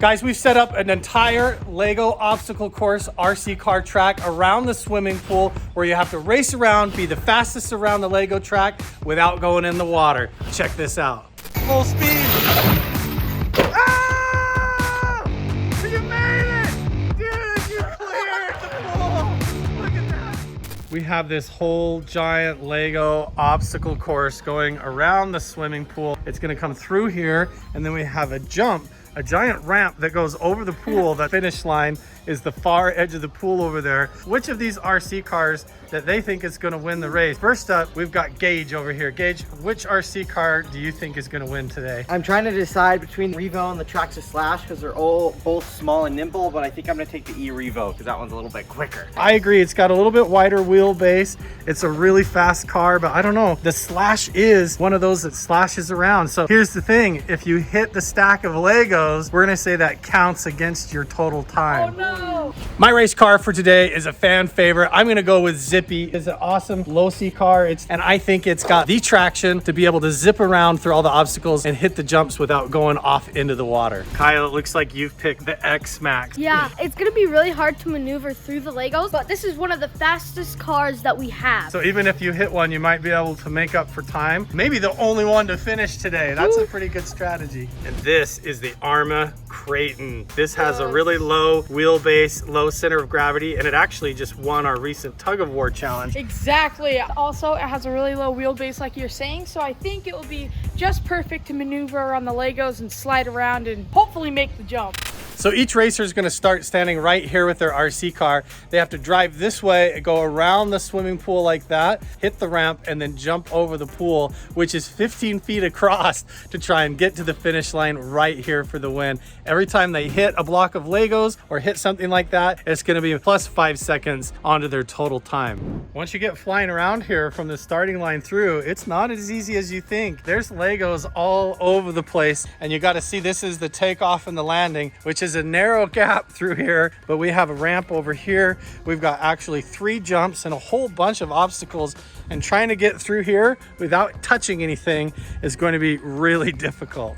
Guys, we've set up an entire Lego obstacle course RC car track around the swimming pool where you have to race around, be the fastest around the Lego track without going in the water. Check this out. Full speed. Ah! You made it! Dude, you cleared the pool! Look at that! We have this whole giant Lego obstacle course going around the swimming pool. It's gonna come through here, and then we have a jump, a giant ramp that goes over the pool. The finish line is the far edge of the pool over there. Which of these RC cars that they think is going to win the race? First up, we've got Gage over here. Gage, which RC car do you think is going to win today? I'm trying to decide between Revo and the Traxxas Slash because they're all both small and nimble, but I think I'm going to take the E-Revo because that one's a little bit quicker. I agree. It's got a little bit wider wheelbase. It's a really fast car, but I don't know. The Slash is one of those that slashes around. So here's the thing. If you hit the stack of Legos, we're going to say that counts against your total time. Oh no! My race car for today is a fan favorite. I'm gonna go with Zippy. It's an awesome low-C car. And I think it's got the traction to be able to zip around through all the obstacles and hit the jumps without going off into the water. Kyle, it looks like you've picked the X-Max. Yeah, it's gonna be really hard to maneuver through the Legos, but this is one of the fastest cars that we have. So even if you hit one, you might be able to make up for time. Maybe the only one to finish today. That's a pretty good strategy. And this is the Arrma Kraton. This has a really low wheelbase, low center of gravity, and it actually just won our recent tug of war challenge. Exactly. Also, it has a really low wheelbase like you're saying, so I think it will be just perfect to maneuver around the Legos and slide around and hopefully make the jump. So each racer is going to start standing right here with their RC car. They have to drive this way, go around the swimming pool like that, hit the ramp, and then jump over the pool, which is 15 feet across, to try and get to the finish line right here for the win. Every time they hit a block of Legos or hit something like that, it's going to be plus 5 seconds onto their total time. Once you get flying around here from the starting line through, it's not as easy as you think. There's Legos all over the place, and you got to see this is the takeoff and the landing, which is a narrow gap through here, but we have a ramp over here. We've got actually 3 jumps and a whole bunch of obstacles, and trying to get through here without touching anything is going to be really difficult.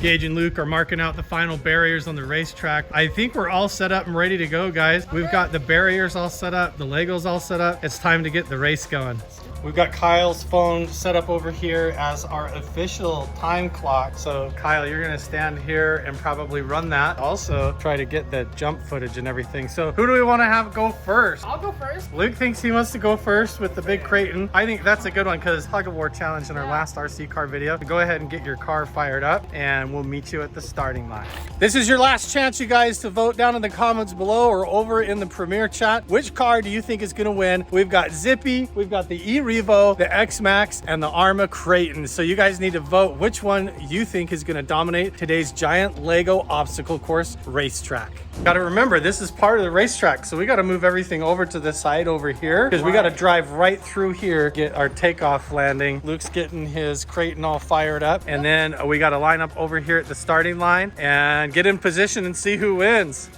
Gage and Luke are marking out the final barriers on the racetrack. I think we're all set up and ready to go, guys. We've got the barriers all set up, the Legos all set up. It's time to get the race going. We've got Kyle's phone set up over here as our official time clock. So Kyle, you're gonna stand here and probably run that. Also try to get the jump footage and everything. So who do we wanna have go first? I'll go first. Luke thinks he wants to go first with the big Kraton. I think that's a good one because tug of war challenge in our last RC car video. Go ahead and get your car fired up and we'll meet you at the starting line. This is your last chance, you guys, to vote down in the comments below or over in the Premier chat. Which car do you think is gonna win? We've got Zippy, we've got the E-Revo, the X-Max, and the Arrma Kraton. So you guys need to vote which one you think is gonna dominate today's giant Lego obstacle course racetrack. Gotta remember, this is part of the racetrack, so we gotta move everything over to the side over here because we gotta drive right through here, get our takeoff landing. Luke's getting his Kraton all fired up, and then we gotta line up over here at the starting line and get in position and see who wins.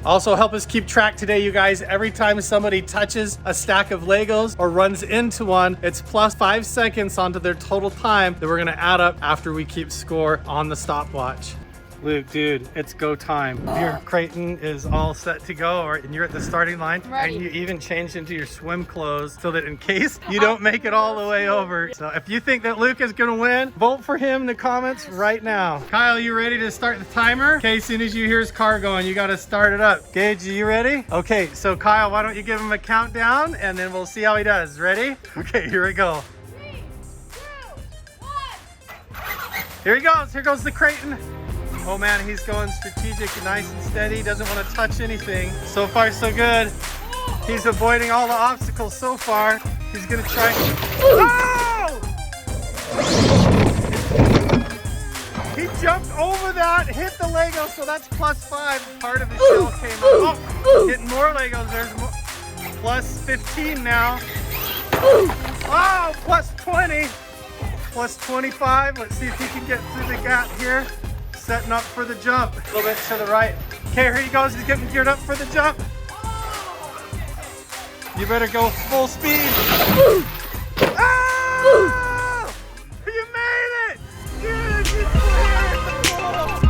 Also help us keep track today, you guys. Every time somebody touches a stack of Legos or runs into one, it's plus 5 seconds onto their total time that we're gonna add up after we keep score on the stopwatch. Luke, dude, it's go time. Your Kraton is all set to go, and you're at the starting line. Ready. And you even changed into your swim clothes so that in case you don't make it all the way over. So if you think that Luke is gonna win, vote for him in the comments right now. Kyle, you ready to start the timer? Okay, as soon as you hear his car going, you gotta start it up. Gage, are you ready? Okay, so Kyle, why don't you give him a countdown and then we'll see how he does. Ready? Okay, here we go. 3, 2, 1. Here he goes, here goes the Kraton. Oh man, he's going strategic, nice and steady, doesn't want to touch anything. So far, so good. He's avoiding all the obstacles so far. He's gonna try. Oh! He jumped over that, hit the Lego, so that's plus 5. Part of his shell came out. Oh, hitting more Legos, there's more. Plus 15 now. Oh, plus 20. Plus 25, let's see if he can get through the gap here. Setting up for the jump. A little bit to the right. Okay, here he goes. He's getting geared up for the jump. You better go full speed. Ah! You made it! Dude, you cleared the pool!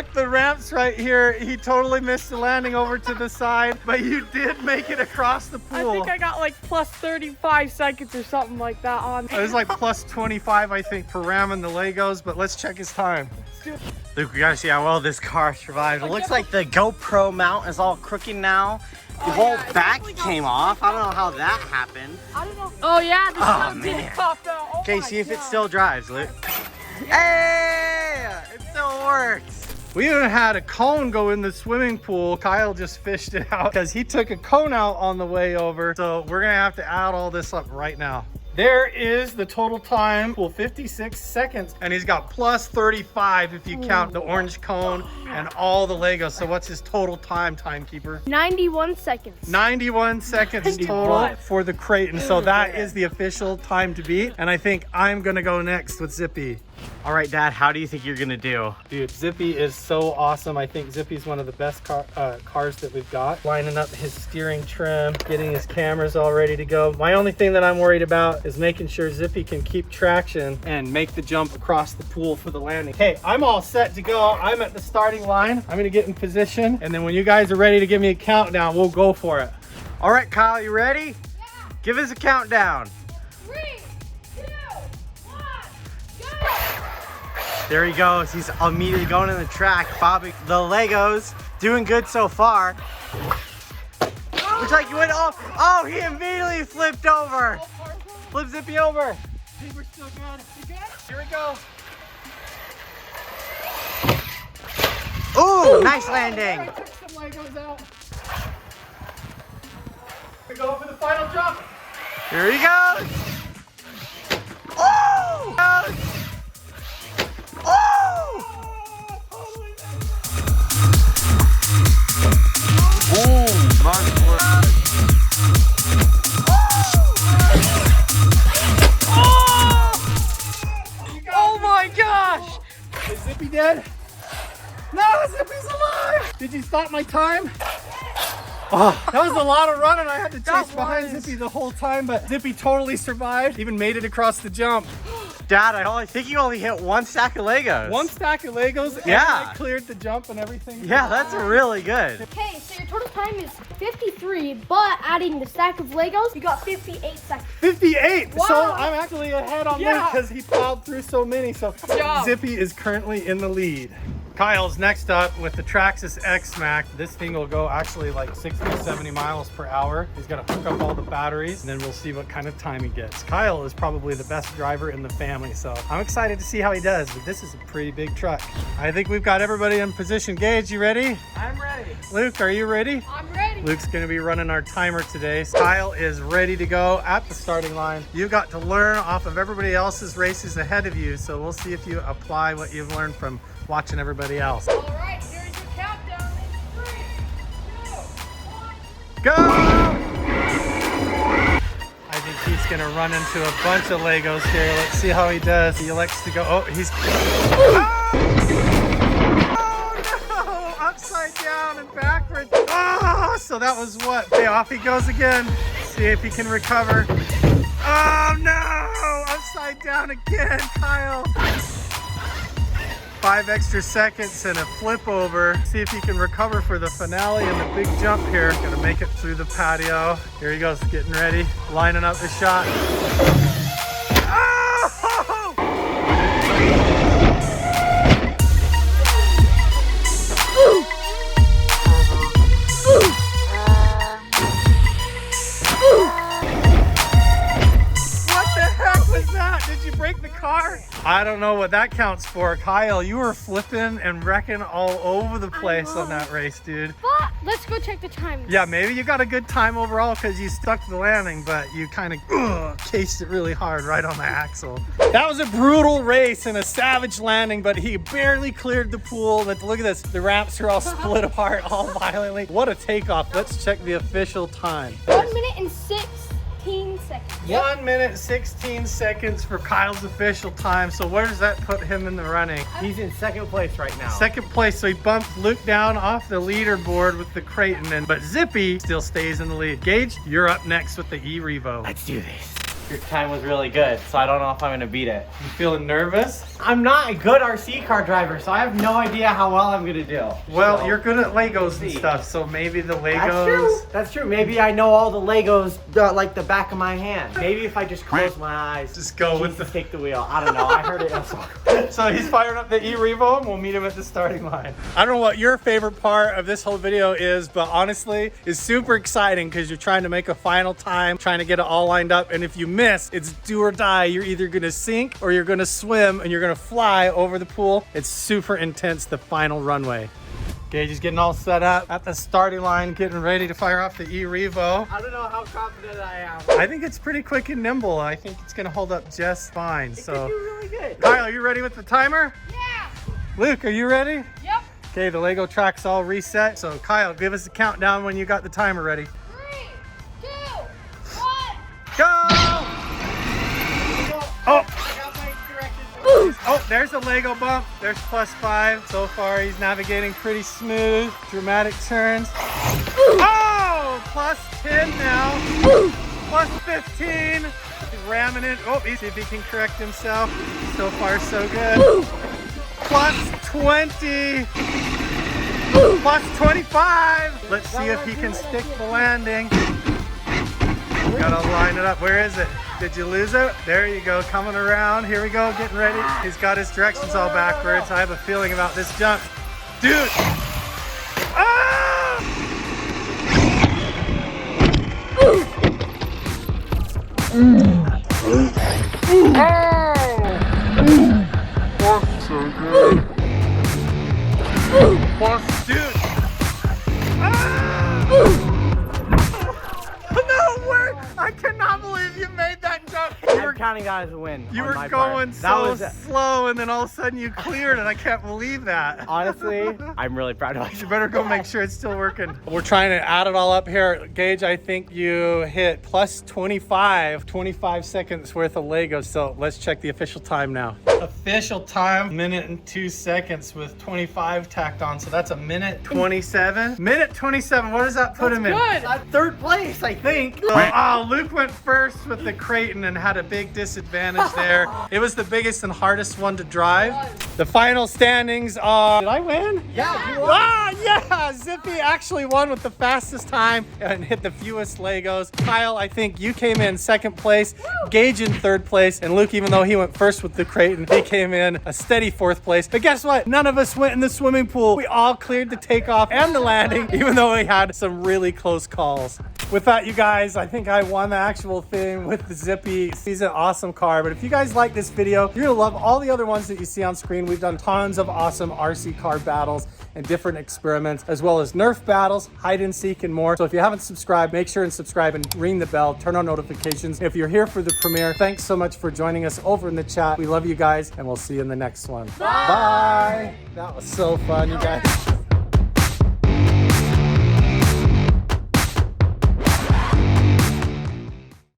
hit the ramps right here. He totally missed the landing over to the side, but you did make it across the pool. I think I got like plus 35 seconds or something like that on. It was like plus 25, I think, for ramming the Legos, but let's check his time. Luke, we gotta see how well this car survived. It looks like the GoPro mount is all crooked now. The whole back came off. I don't know how that happened. I don't know. Oh yeah, the Oh, sun did man. pop out. Oh Okay, my see if it God. still drives, Luke. Hey! It still works. We even had a cone go in the swimming pool. Kyle just fished it out because he took a cone out on the way over. So we're gonna have to add all this up right now. There is the total time, well, 56 seconds. And he's got plus 35 if you count the orange cone and all the Legos. So what's his total time, timekeeper? 91 seconds. 91 seconds total for the Creighton. So that is the official time to beat. And I think I'm gonna go next with Zippy. All right, Dad, how do you think you're gonna do? Dude, Zippy is so awesome. I think Zippy's one of the best cars that we've got. Lining up his steering trim, getting his cameras all ready to go. My only thing that I'm worried about is making sure Zippy can keep traction and make the jump across the pool for the landing. Hey, I'm all set to go. I'm at the starting line. I'm gonna get in position, and then when you guys are ready to give me a countdown, we'll go for it. All right, Kyle, you ready? Yeah. Give us a countdown. 3, 2, 1, go! There he goes. He's immediately going in the track. Bobby, the Legos, doing good so far. Looks like you went off. Oh, he immediately flipped over. Flip Zippy over. I think we're still good. You good? Here we go. Ooh, nice landing. I took some Legos out. We go for the final jump. Here he goes. Oh! Oh! Ooh, nice work. Oh my gosh! Is Zippy dead? No, Zippy's alive! Did you stop my time? Oh, that was a lot of running. I had to chase behind Zippy the whole time, but Zippy totally survived. Even made it across the jump. Dad, I think you only hit one stack of Legos. One stack of Legos, and Yeah. I cleared the jump and everything. Yeah, that's really good. Okay, so your total time is 53, but adding the stack of Legos, you got 58 seconds. 58! So Wow. I'm actually ahead on Yeah. Luke because he plowed through so many. So job. Zippy is currently in the lead. Kyle's next up with the Traxxas X-Max. This thing will go actually like 60 to 70 miles per hour. He's gonna hook up all the batteries and then we'll see what kind of time he gets. Kyle is probably the best driver in the family, so I'm excited to see how he does, but this is a pretty big truck. I think we've got everybody in position. Gage, you ready? I'm ready. Luke, are you ready? I'm ready. Luke's gonna be running our timer today. Kyle is ready to go at the starting line. You got to learn off of everybody else's races ahead of you, so we'll see if you apply what you've learned from watching everybody else. All right, here's your countdown. 3, 2, 1. Go! I think he's gonna run into a bunch of Legos here. Let's see how he does. He likes to go, oh, he's, oh! Oh no, upside down and backwards. Oh, so that was what? Okay, off he goes again. See if he can recover. Oh no, upside down again, Kyle. 5 extra seconds and a flip over. See if he can recover for the finale and the big jump here. Gonna make it through the patio. Here he goes, getting ready, lining up his shot. Oh! What the heck was that? Did you break the car? I don't know what that counts for. Kyle, you were flipping and wrecking all over the place on that race, dude. But let's go check the time. Yeah, maybe you got a good time overall because you stuck the landing, but you kind of cased it really hard right on the axle. That was a brutal race and a savage landing, but he barely cleared the pool. Look at this, the ramps are all split apart, all violently. What a takeoff. Let's check the official time. 1 minute and 16 seconds. 1 minute, 16 seconds for Kyle's official time. So where does that put him in the running? He's in second place right now. Second place, so he bumped Luke down off the leaderboard with the Creighton, but Zippy still stays in the lead. Gage, you're up next with the E-Revo. Let's do this. your time was really good, so I don't know if I'm gonna beat it. You feeling nervous? I'm not a good RC car driver, so I have no idea how well I'm gonna do. Well, So, you're good at Legos and see. stuff, so maybe the Legos. That's true. That's true. Maybe I know all the Legos like the back of my hand. Maybe if I just close my eyes, Just go with Jesus, take the wheel. I don't know. I heard it. So he's firing up the E-Revo and we'll meet him at the starting line. I don't know what your favorite part of this whole video is, but honestly, it's super exciting because you're trying to make a final time, trying to get it all lined up. And if you miss, it's do or die. You're either gonna sink or you're gonna swim and you're gonna fly over the pool. It's super intense, the final runway. Gage is getting all set up at the starting line, getting ready to fire off the E-Revo. I don't know how confident I am. I think it's pretty quick and nimble. I think it's gonna hold up just fine. It could So, do really good. Kyle, are you ready with the timer? Yeah. Luke, are you ready? Yep. Okay, the Lego track's all reset. So Kyle, give us a countdown when you got the timer ready. 3, 2, 1. Go! Oh, I got my directions. oh, there's a Lego bump. There's +5. So far, he's navigating pretty smooth. Dramatic turns. Oh, +10 now. +15. He's ramming it. Oh, see if he can correct himself. So far, so good. +20. +25. Let's see if he can stick the landing. Gotta line it up. Where is it? Did you lose it? There you go. Coming around. Here we go. Getting ready. He's got his directions all backwards. I have a feeling about this jump. Dude. Ah! Dude. Ah! No way! I cannot believe you made that jump. You I'm were, counting that as a win. you on were my part. going That so was slow, and then all of a sudden you cleared, and I can't believe that. honestly, I'm really proud of You myself. better go make sure it's still working. We're trying to add it all up here. Gage, I think you hit +25 seconds worth of Lego. So let's check the official time now. Official time, 1 minute and 2 seconds with 25 tacked on. So that's a minute 27. Minute 27, what does that put him in? Good. Third place, I think. Oh, Luke went first with the Creighton and had a big disadvantage there. It was the biggest and hardest one to drive. The final standings are, did I win? Yeah, you won. Ah, yeah! Zippy actually won with the fastest time and hit the fewest Legos. Kyle, I think you came in second place, Gage in third place, and Luke, even though he went first with the Creighton, he came in a steady fourth place. But guess what? None of us went in the swimming pool. We all cleared the takeoff and the landing, even though we had some really close calls. With that, you guys, I think I won the actual thing with the Zippy. He's an awesome car. But if you guys like this video, you're gonna love all the other ones that you see on screen. We've done tons of awesome RC car battles and different experiments, as well as Nerf battles, hide and seek, and more. So if you haven't subscribed, make sure and subscribe and ring the bell, turn on notifications. If you're here for the premiere, thanks so much for joining us over in the chat. We love you guys, and we'll see you in the next one. Bye. That was so fun, you guys.